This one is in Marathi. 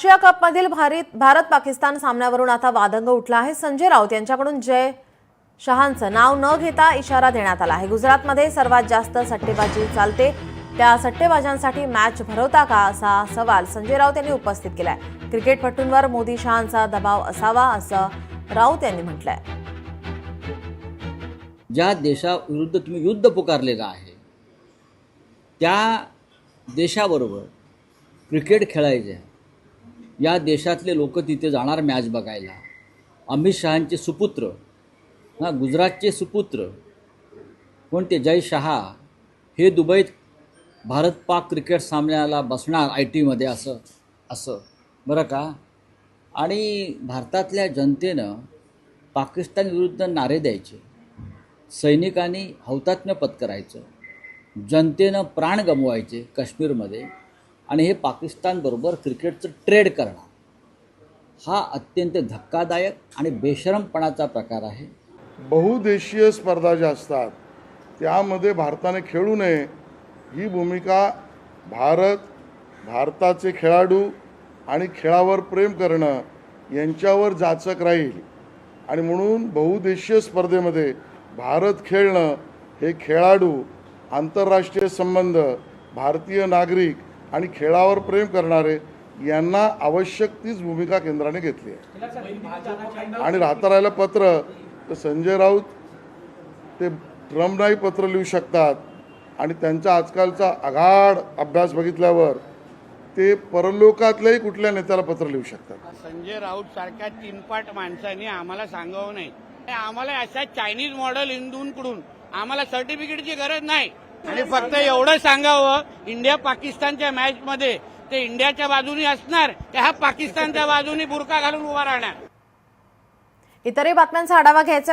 एशिया कपमधील भारत पाकिस्तान सामन्यावरून आता वादंग उठला आहे। संजय राऊत यांच्याकडून जय शहांचं नाव न घेता इशारा देण्यात आला आहे। गुजरातमध्ये सर्वात जास्त सट्टेबाजी चालते, त्या सट्टेबाजांसाठी मॅच भरवता का असा सवाल संजय राऊत यांनी उपस्थित केलाय। क्रिकेटपटूंवर मोदी शहांचा दबाव असावा असं राऊत यांनी म्हटलंय। ज्या देशाविरुद्ध तुम्ही युद्ध पुकारलेलं आहे त्या देशाबरोबर क्रिकेट खेळायचे, या देशातले लोक तिथे जाणार मॅच बघायला। अमित शहांचे सुपुत्र, गुजरातचे सुपुत्र कोणते जय शहा हे दुबईत भारत पाक क्रिकेट सामन्याला बसणार ITमध्ये असं बरं का। आणि भारतातल्या जनतेनं पाकिस्तान विरुद्ध नारे द्यायचे, सैनिकांनी हौतात्म्य पत्करायचं, जनतेनं प्राण गमवायचे काश्मीरमध्ये, आणि हे पाकिस्तानबरोबर क्रिकेटचं ट्रेड करणं हा अत्यंत धक्कादायक आणि बेशरमपणाचा प्रकार आहे। बहुदेशीय स्पर्धा ज्या असतात त्यामध्ये भारताने खेळू नये ही भूमिका भारताचे खेळाडू आणि खेळावर प्रेम करणं यांच्यावर जाचक राहील। आणि म्हणून बहुदेशीय स्पर्धेमध्ये भारत खेळणं हे खेळाडू, आंतरराष्ट्रीय संबंध, भारतीय नागरिक आणि खेळावर प्रेम करणारे यांना आवश्यक तीच भूमिका केंद्राने घेतली आहे। आणि राहता राहिलं पत्र तर संजय राऊत ते ट्रम्पनाही पत्र लिहू शकतात, आणि त्यांचा आजकालचा आघाड अभ्यास बघितल्यावर ते परलोकातल्याही कुठल्या नेत्याला पत्र लिहू शकतात। संजय राऊत सारख्या तीनपाट माणसांनी आम्हाला सांगावं नाही, आम्हाला अशा चायनीज मॉडेल हिंदूंकडून आम्हाला सर्टिफिकेटची गरज नाही। आणि फक्त एवढं सांगावं, इंडिया पाकिस्तानच्या मॅच मध्ये ते इंडियाच्या बाजूने असणार, त्या पाकिस्तानच्या बाजूने बुरका घालून उभा राहणार। इतरही बातम्यांचा आढावा घ्यायचा